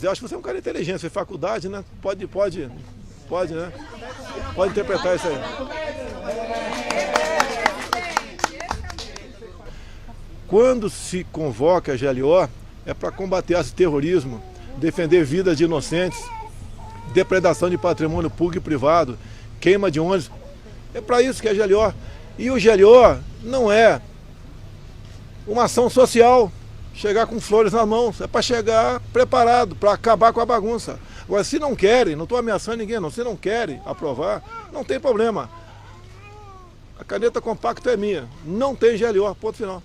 Eu acho que você é um cara inteligente, fez faculdade, né? Pode, né? Pode interpretar isso aí. Quando se convoca a GLO, é para combater esse terrorismo, defender vidas de inocentes, depredação de patrimônio público e privado, queima de ônibus. É para isso que é a GLO. E o GLO não é uma ação social, chegar com flores nas mãos, é para chegar preparado, para acabar com a bagunça. Agora, se não querem, não estou ameaçando ninguém, não, se não querem aprovar, não tem problema. A caneta compacta é minha, não tem GLO, ponto final.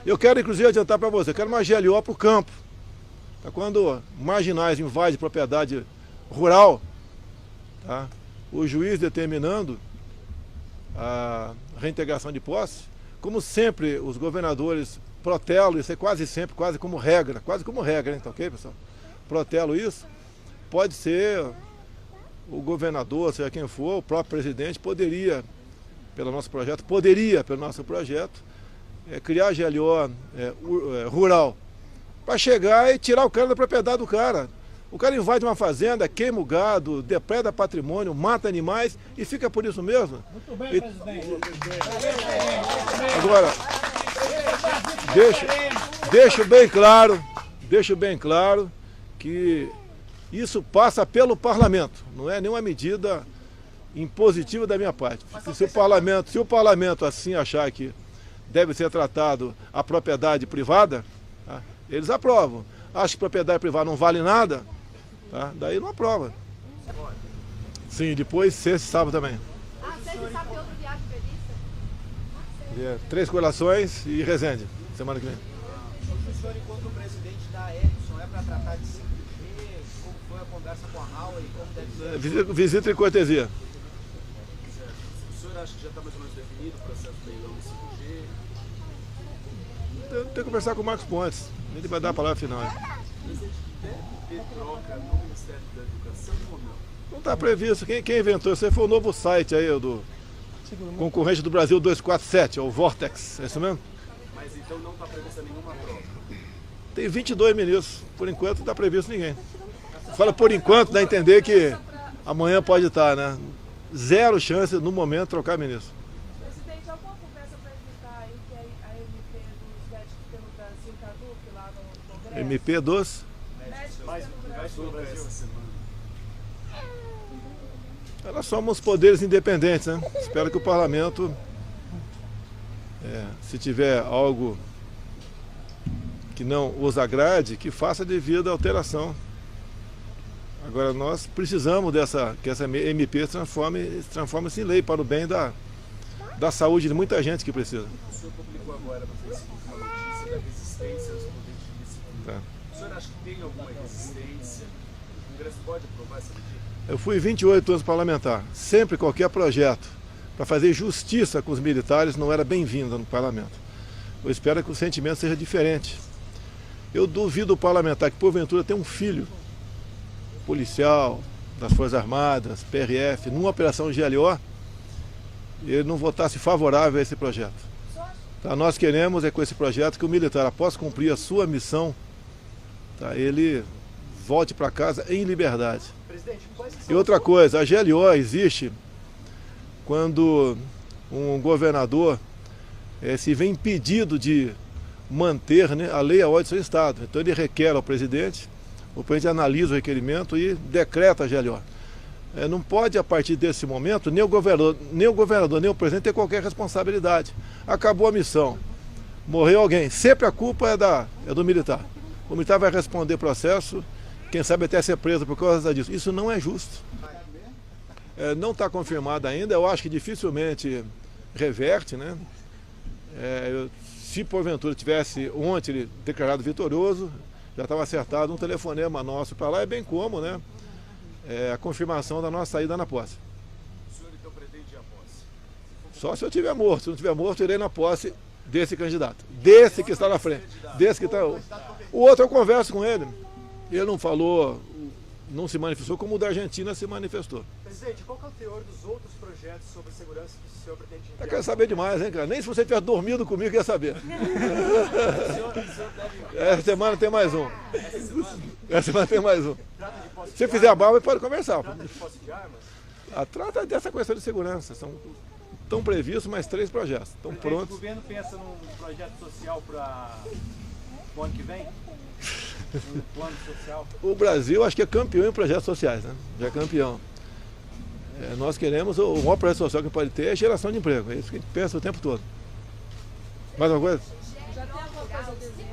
Eu quero, inclusive, adiantar para você, eu quero uma GLO para o campo. Quando marginais invadem propriedade rural, tá? O juiz determinando a reintegração de posse, como sempre os governadores protelam, isso é quase sempre, quase como regra, hein, tá ok, pessoal? Protelo isso, pode ser o governador, seja quem for, o próprio presidente, poderia, pelo nosso projeto, criar a GLO rural, para chegar e tirar o cara da propriedade do cara. O cara invade uma fazenda, queima o gado, depreda patrimônio, mata animais e fica por isso mesmo. Muito bem, presidente. Agora, deixo bem claro que isso passa pelo parlamento, não é nenhuma medida impositiva da minha parte. Se o parlamento assim achar que deve ser tratado a propriedade privada, tá? Eles aprovam. Acho que propriedade privada não vale nada, tá? Daí não aprova. Sim, depois sexta e sábado também. Sexta e sábado tem outro viagem prevista? Três Corações e Resende, semana que vem. O senhor, enquanto presidente da Edison, é para tratar de 5G? Como foi a conversa com a Huawei e como deve ser? Visita e cortesia. O senhor acha que já está mais ou menos definido o processo de leilão de 5G? Eu tenho que conversar com o Marcos Pontes, ele vai dar a palavra final. Deve ter troca no Ministério da Educação ou não? Não está previsto. Quem inventou isso aí foi o novo site aí, do concorrente do Brasil 247, o Vortex, é isso mesmo? Mas então não está prevista nenhuma troca? Tem 22 ministros, por enquanto não está previsto ninguém. Fala por enquanto, dá a entender que amanhã pode estar, né? Zero chance no momento de trocar ministro. Presidente, alguma conversa para evitar que a MP dos médicos pelo Brasil caduque lá no Congresso? MP dos? Vai pelo Brasil essa semana. Nós somos poderes independentes, né? Espero que o parlamento, se tiver algo que não os agrade, que faça devido à alteração. Agora nós precisamos que essa MP transforme-se em lei para o bem da saúde de muita gente que precisa. O senhor publicou agora no Facebook uma notícia da resistência aos poderes de disciplina. Tá. O senhor acha que tem alguma resistência? O Congresso pode aprovar essa medida? Eu fui 28 anos parlamentar. Sempre qualquer projeto para fazer justiça com os militares não era bem-vindo no parlamento. Eu espero que o sentimento seja diferente. Eu duvido o parlamentar que porventura tem um filho policial, das Forças Armadas, PRF, numa operação GLO, ele não votasse favorável a esse projeto. Tá, nós queremos com esse projeto que o militar, após cumprir a sua missão, tá, ele volte para casa em liberdade. E outra coisa, a GLO existe quando um governador se vê impedido de manter, né, a lei e a ordem do seu estado. Então ele requer ao presidente, o presidente analisa o requerimento e decreta a GLO. Não pode, a partir desse momento, nem o governador, nem o presidente ter qualquer responsabilidade. Acabou a missão, morreu alguém, sempre a culpa é do militar. O militar vai responder processo, quem sabe até ser preso por causa disso. Isso não é justo. Não está confirmado ainda, eu acho que dificilmente reverte, né? Se porventura tivesse ontem ele declarado vitorioso, já estava acertado um telefonema nosso para lá, é bem como, né? A confirmação da nossa saída na posse. O senhor então pretende ir à posse? Só se eu estiver morto. Se eu não estiver morto, eu irei na posse desse candidato. Desse que está na frente. Desse que está. O outro eu converso com ele. Ele não falou não se manifestou como o da Argentina se manifestou. Presidente, qual que é o teor dos outros projetos sobre segurança que o senhor pretende enviar? Eu quero saber demais, hein, cara? Nem se você tivesse dormido comigo, ia saber. Essa semana tem mais um. Essa semana tem mais um. Trata de posse Se de você fizer a armas? barba, pode conversar. Trata de posse de armas? Trata dessa questão de segurança. Estão previstos mais 3 projetos. Estão O prontos. governo pensa num projeto social para o ano que vem? Um plano social? O Brasil, acho que é campeão em projetos sociais, né? Já é campeão. Nós queremos, o maior projeto social que pode ter é geração de emprego. É isso que a gente pensa o tempo todo. Mais uma coisa? Já tem alguma coisa a dizer?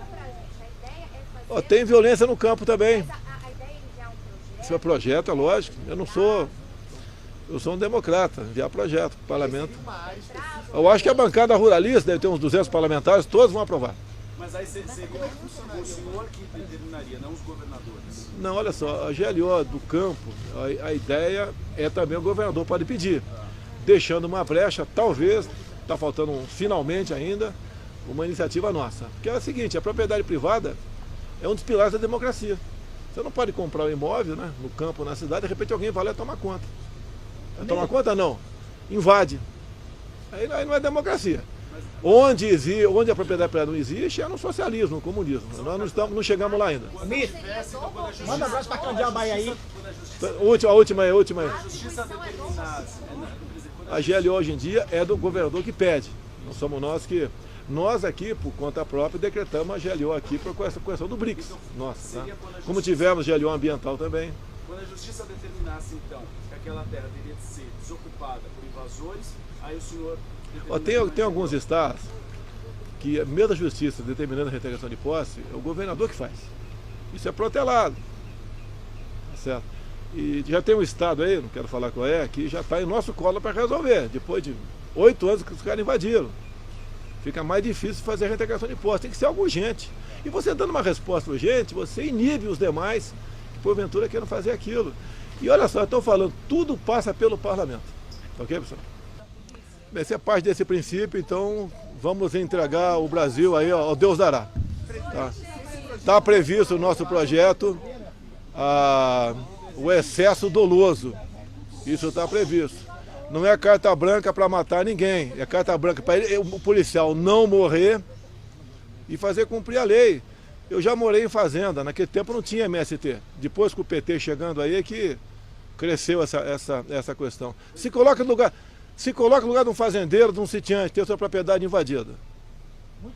Ó, tem violência no campo também. A ideia é enviar um projeto. Isso é projeto, é lógico. Eu sou um democrata, enviar projeto para o parlamento. Eu acho que a bancada ruralista deve ter uns 200 parlamentares, todos vão aprovar. Mas aí seria o senhor que determinaria, não os governadores. Não, olha só, a GLO do campo, a ideia é também o governador pode pedir, deixando uma brecha, talvez, está faltando finalmente ainda, uma iniciativa nossa. Porque é o seguinte, a propriedade privada é um dos pilares da democracia. Você não pode comprar um imóvel, né, no campo, na cidade, de repente alguém vai lá e toma conta. Toma conta não, invade. Aí não é democracia. Onde a propriedade privada não existe, é no socialismo, no comunismo. Nós não chegamos lá ainda. Manda um abraço para Candial Bahia aí. A última aí. A justiça determinar. A GLO hoje em dia é do governador que pede. Não somos nós que... Nós aqui, por conta própria, decretamos a GLO aqui por essa questão do BRICS. Nossa, tá? Como tivemos GLO ambiental também. Quando a justiça determinasse, então, que aquela terra teria de ser desocupada por invasores, aí o senhor... Tem alguns estados que, mesmo a justiça determinando a reintegração de posse, é o governador que faz. Isso é protelado. Tá certo? E já tem um estado aí, não quero falar qual é, que já está em nosso colo para resolver. Depois de 8 anos que os caras invadiram. Fica mais difícil fazer a reintegração de posse. Tem que ser algo urgente. E você dando uma resposta urgente, você inibe os demais que porventura queiram fazer aquilo. E olha só, eu estou falando, tudo passa pelo parlamento. Ok, pessoal? Bem, se é parte desse princípio, então vamos entregar o Brasil aí ao Deus dará. Tá previsto no nosso projeto o excesso doloso. Isso está previsto. Não é carta branca para matar ninguém, é carta branca para o policial não morrer e fazer cumprir a lei. Eu já morei em fazenda, naquele tempo não tinha MST. Depois com o PT chegando aí é que cresceu essa questão. Se coloca no lugar de um fazendeiro, de um sitiante, ter sua propriedade invadida.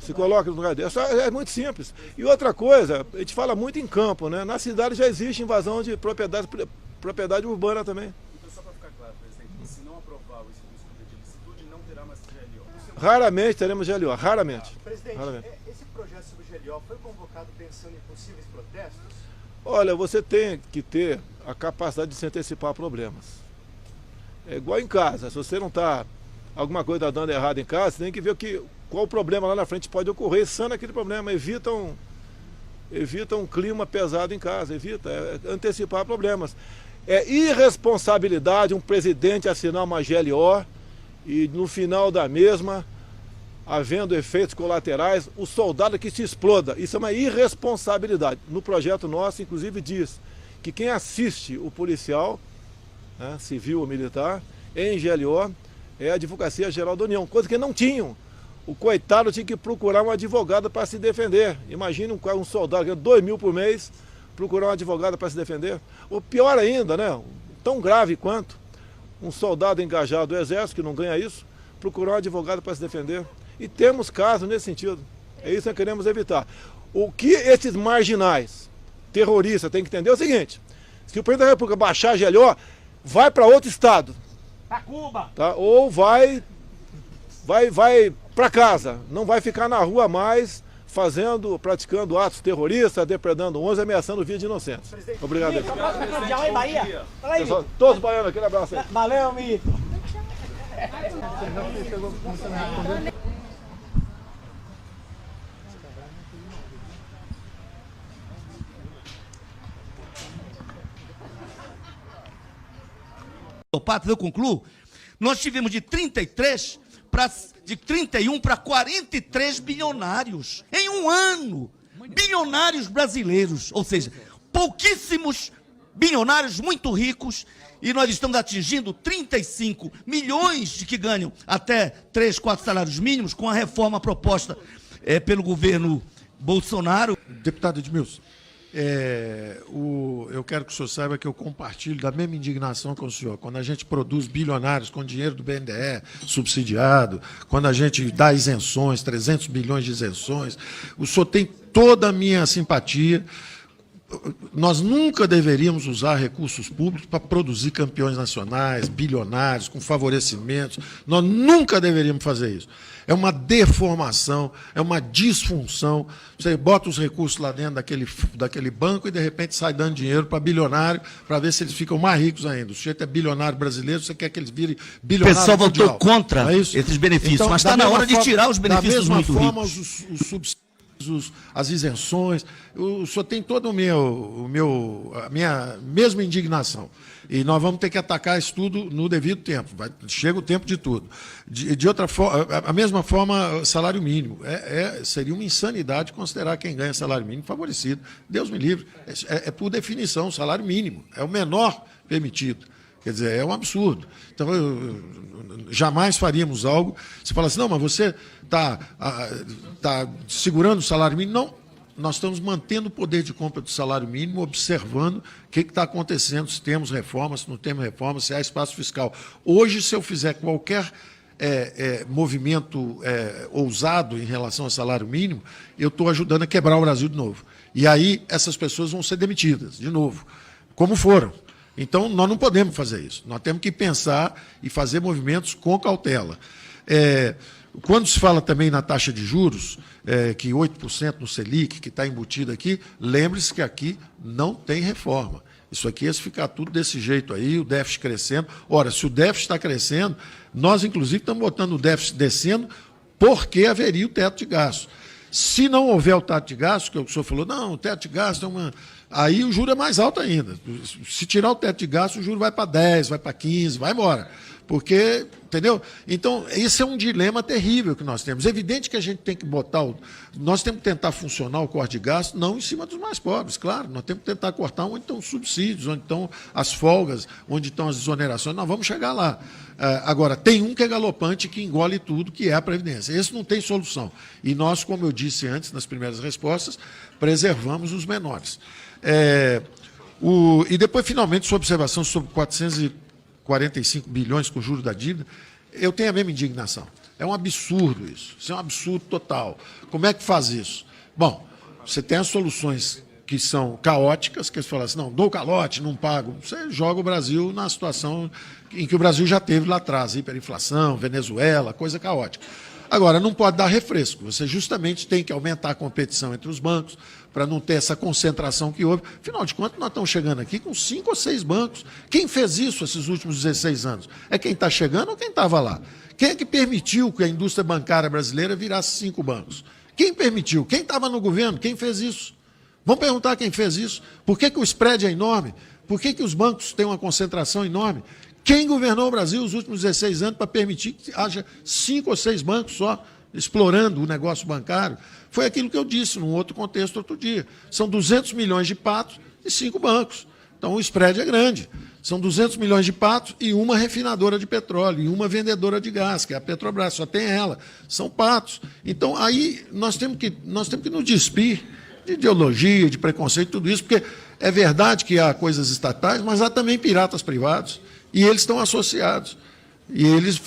Se coloca no lugar dele. É muito simples. E outra coisa, a gente fala muito em campo, né? Na cidade já existe invasão de propriedade urbana também. Então, só para ficar claro, presidente, se não aprovar o instituto de licitude, não terá mais GLO. Raramente teremos GLO, raramente. Presidente, Raramente. esse projeto sobre GLO foi convocado pensando em possíveis protestos? Olha, você tem que ter a capacidade de se antecipar a problemas. É igual em casa, se você não está, alguma coisa está dando errado em casa, você tem que ver qual problema lá na frente pode ocorrer, sana aquele problema, evita um clima pesado em casa, antecipar problemas. É irresponsabilidade um presidente assinar uma GLO e no final da mesma, havendo efeitos colaterais, o soldado que se exploda. Isso é uma irresponsabilidade. No projeto nosso, inclusive, diz que quem assiste o policial, né, civil ou militar, em GLO, é a Advocacia Geral da União, coisa que não tinham. O coitado tinha que procurar um advogado para se defender. Imagine um soldado ganhando 2 mil por mês, procurar um advogado para se defender. Ou pior ainda, né, tão grave quanto um soldado engajado do Exército, que não ganha isso, procurar um advogado para se defender. E temos casos nesse sentido. É isso que nós queremos evitar. O que esses marginais, terroristas, têm que entender é o seguinte: se o presidente da República baixar a GLO, vai para outro estado. Para Cuba. Tá? Ou vai para casa. Não vai ficar na rua mais praticando atos terroristas, depredando 11, ameaçando vida de inocentes. Obrigado. Um abraço para Candial aí, Bahia. Fala aí, Pessoal, todos baianos, aquele abraço aí. valeu, Mito. Pátria, eu concluo. Nós tivemos de 31 para 43 bilionários em um ano. Bilionários brasileiros, ou seja, pouquíssimos bilionários muito ricos, e nós estamos atingindo 35 milhões de que ganham até 3, 4 salários mínimos com a reforma proposta pelo governo Bolsonaro. Deputado Edmilson, eu quero que o senhor saiba que eu compartilho da mesma indignação com o senhor. Quando a gente produz bilionários com dinheiro do BNDE subsidiado, quando a gente dá isenções, 300 bilhões de isenções, o senhor tem toda a minha simpatia. Nós nunca deveríamos usar recursos públicos para produzir campeões nacionais, bilionários, com favorecimentos. Nós nunca deveríamos fazer isso. É uma deformação, é uma disfunção. Você bota os recursos lá dentro daquele banco e, de repente, sai dando dinheiro para bilionário, para ver se eles ficam mais ricos ainda. O sujeito é bilionário brasileiro, você quer que eles virem O bilionários pessoal votou mundial. contra Não é isso? esses benefícios, Então, mas da está na mesma hora de forma- tirar os benefícios Da mesma muito forma, ricos. os subsídios, as isenções, o senhor tem toda a minha mesma indignação. E nós vamos ter que atacar isso tudo no devido tempo. Chega o tempo de tudo. De outra forma, a mesma forma, salário mínimo. Seria uma insanidade considerar quem ganha salário mínimo favorecido. Deus me livre. Por definição, salário mínimo. É o menor permitido. Quer dizer, é um absurdo. Então, jamais faríamos algo. Você fala assim, não, mas você está segurando o salário mínimo. Não, nós estamos mantendo o poder de compra do salário mínimo, observando o que está acontecendo, se temos reforma, se não temos reforma, se há espaço fiscal. Hoje, se eu fizer qualquer movimento ousado em relação ao salário mínimo, eu estou ajudando a quebrar o Brasil de novo. E aí essas pessoas vão ser demitidas, de novo, como foram. Então, nós não podemos fazer isso. Nós temos que pensar e fazer movimentos com cautela. Quando se fala também na taxa de juros, que 8% no Selic, que está embutido aqui, lembre-se que aqui não tem reforma. Isso aqui é se ficar tudo desse jeito aí, o déficit crescendo. Ora, se o déficit está crescendo, nós, inclusive, estamos botando o déficit descendo porque haveria o teto de gasto. Se não houver o teto de gasto, que o senhor falou, não, o teto de gasto é uma... Aí o juro é mais alto ainda. Se tirar o teto de gasto, o juro vai para 10, vai para 15, vai embora. Porque, entendeu? Então, esse é um dilema terrível que nós temos. É evidente que a gente tem que botar... Nós temos que tentar funcionar o corte de gasto, não em cima dos mais pobres, claro. Nós temos que tentar cortar onde estão os subsídios, onde estão as folgas, onde estão as desonerações. Nós vamos chegar lá. Agora, tem um que é galopante, que engole tudo, que é a Previdência. Esse não tem solução. E nós, como eu disse antes, nas primeiras respostas, preservamos os menores. E depois, finalmente, sua observação sobre 445 bilhões com juros da dívida, eu tenho a mesma indignação. É um absurdo isso. Isso é um absurdo total. Como é que faz isso? Bom, você tem as soluções que são caóticas, que você fala assim, não, dou calote, não pago. Você joga o Brasil na situação em que o Brasil já teve lá atrás, hiperinflação, Venezuela, coisa caótica. Agora, não pode dar refresco. Você justamente tem que aumentar a competição entre os bancos para não ter essa concentração que houve. Afinal de contas, nós estamos chegando aqui com 5 ou 6 bancos. Quem fez isso esses últimos 16 anos? É quem está chegando ou quem estava lá? Quem é que permitiu que a indústria bancária brasileira virasse 5 bancos? Quem permitiu? Quem estava no governo? Quem fez isso? Vamos perguntar quem fez isso. Por que o spread é enorme? Por que os bancos têm uma concentração enorme? Quem governou o Brasil os últimos 16 anos para permitir que haja 5 ou 6 bancos só explorando o negócio bancário? Foi aquilo que eu disse num outro contexto outro dia. São 200 milhões de patos e 5 bancos. Então o spread é grande. São 200 milhões de patos e uma refinadora de petróleo e uma vendedora de gás, que é a Petrobras, só tem ela. São patos. Então aí nós temos que nos despir de ideologia, de preconceito, tudo isso, porque é verdade que há coisas estatais, mas há também piratas privados. E eles estão associados. E eles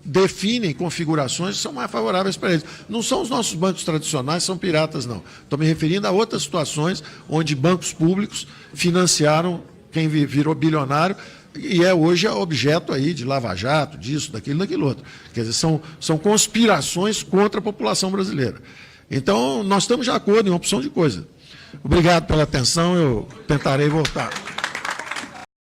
definem configurações que são mais favoráveis para eles. Não são os nossos bancos tradicionais, são piratas, não. Estou me referindo a outras situações onde bancos públicos financiaram quem virou bilionário e hoje é objeto aí de lava-jato, disso, daquilo outro. Quer dizer, são conspirações contra a população brasileira. Então, nós estamos de acordo em uma opção de coisa. Obrigado pela atenção, eu tentarei voltar.